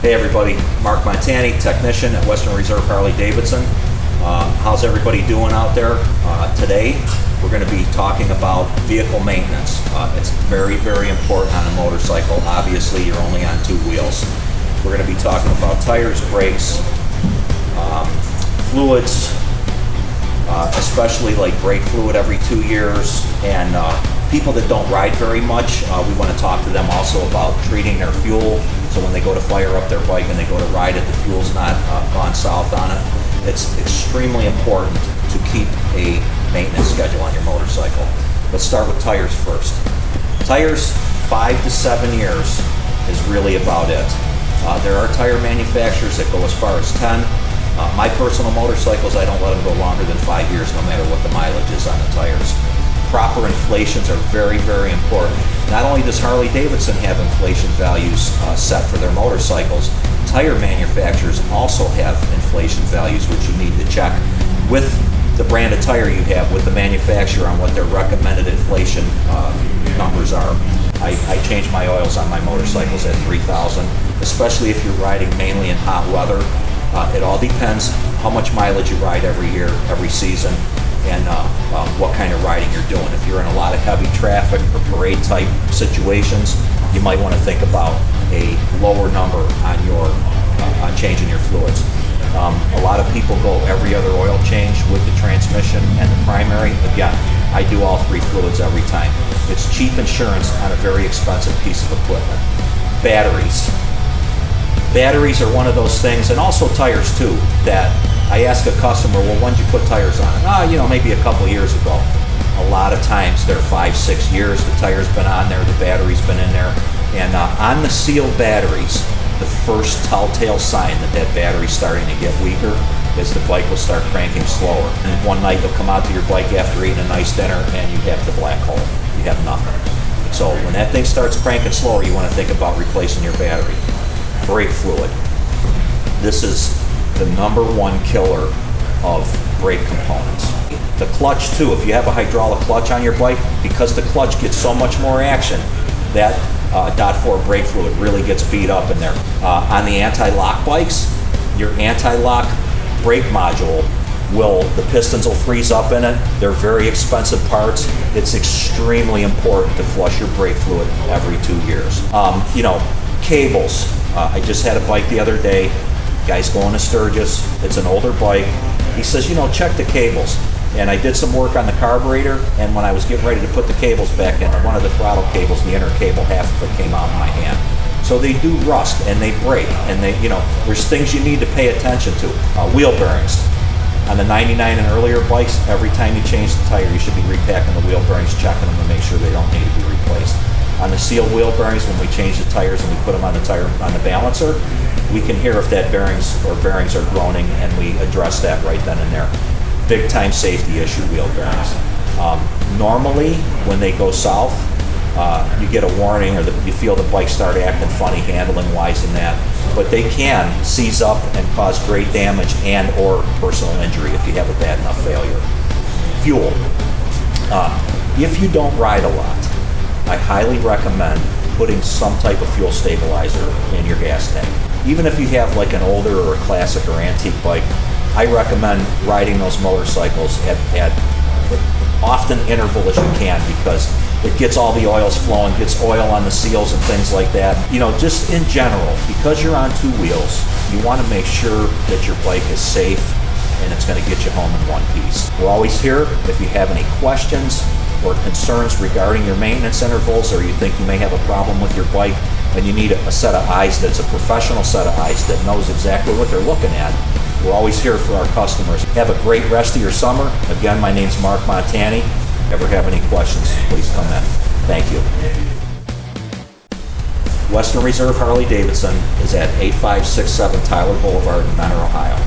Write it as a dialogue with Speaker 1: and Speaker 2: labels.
Speaker 1: Hey everybody, Mark Montani, technician at Western Reserve Harley-Davidson. How's everybody doing out there? Today we're going to be talking about vehicle maintenance. It's very, very important on a motorcycle. Obviously you're only on two wheels. We're going to be talking about tires, brakes, fluids, especially like brake fluid every 2 years, and people that don't ride very much, we want to talk to them also about treating their fuel. So when they go to fire up their bike and they go to ride it, the fuel's not gone south on it. It's extremely important to keep a maintenance schedule on your motorcycle. Let's start with tires first. Tires, 5 to 7 years is really about it. There are tire manufacturers that go as far as 10. My personal motorcycles, I don't let them go longer than 5 years, no matter what the mileage is on the tires. Proper inflations are very, very important. Not only does Harley-Davidson have inflation values set for their motorcycles, tire manufacturers also have inflation values, which you need to check with the brand of tire you have, with the manufacturer, on what their recommended inflation numbers are. I change my oils on my motorcycles at 3,000, especially if you're riding mainly in hot weather. It all depends how much mileage you ride every year, every season, and what kind of riding you're doing. If you're in a lot of heavy traffic or parade type situations, you might want to think about a lower number on changing your fluids. A lot of people go every other oil change with the transmission and the primary. Again, I do all three fluids every time. It's cheap insurance on a very expensive piece of equipment. Batteries. Batteries are one of those things, and also tires too, that I ask a customer, well, when did you put tires on? Maybe a couple years ago. A lot of times they're 5-6 years, the tire's been on there, the battery's been in there. And on the sealed batteries, the first telltale sign that that battery's starting to get weaker is the bike will start cranking slower. And one night you'll come out to your bike after eating a nice dinner and you have the black hole. You have nothing. So when that thing starts cranking slower, you want to think about replacing your battery. Brake fluid. This is the #1 killer of brake components. The clutch too, if you have a hydraulic clutch on your bike, because the clutch gets so much more action, that .4 brake fluid really gets beat up in there. On the anti-lock bikes, your anti-lock brake module the pistons will freeze up in it. They're very expensive parts. It's extremely important to flush your brake fluid every 2 years. Cables. I just had a bike the other day. Guy's going to Sturgis. It's an older bike. He says, check the cables. And I did some work on the carburetor, and when I was getting ready to put the cables back in, one of the throttle cables, the inner cable, half of it came out in my hand. So they do rust and they break, and there's things you need to pay attention to. Wheel bearings. On the 99 and earlier bikes, every time you change the tire, you should be repacking the wheel bearings, checking them to make sure they don't need to be replaced. On the sealed wheel bearings, when we change the tires and we put them on the balancer, we can hear if that bearings are groaning, and we address that right then and there. Big time safety issue, wheel bearings. Normally, when they go south, you get a warning, or you feel the bike start acting funny handling wise and that, but they can seize up and cause great damage and or personal injury if you have a bad enough failure. Fuel. If you don't ride a lot, I highly recommend putting some type of fuel stabilizer in your gas tank. Even if you have like an older or a classic or antique bike, I recommend riding those motorcycles at often interval as you can, because it gets all the oils flowing, gets oil on the seals and things like that. Just in general, because you're on two wheels, you want to make sure that your bike is safe and it's going to get you home in one piece. We're always here if you have any questions or concerns regarding your maintenance intervals, or you think you may have a problem with your bike and you need a set of eyes that's a professional set of eyes that knows exactly what they're looking at. We're always here for our customers. Have a great rest of your summer. Again, my name's Mark Montani. If you ever have any questions, please come in. Thank you. Western Reserve Harley-Davidson is at 8567 Tyler Boulevard in Mentor, Ohio.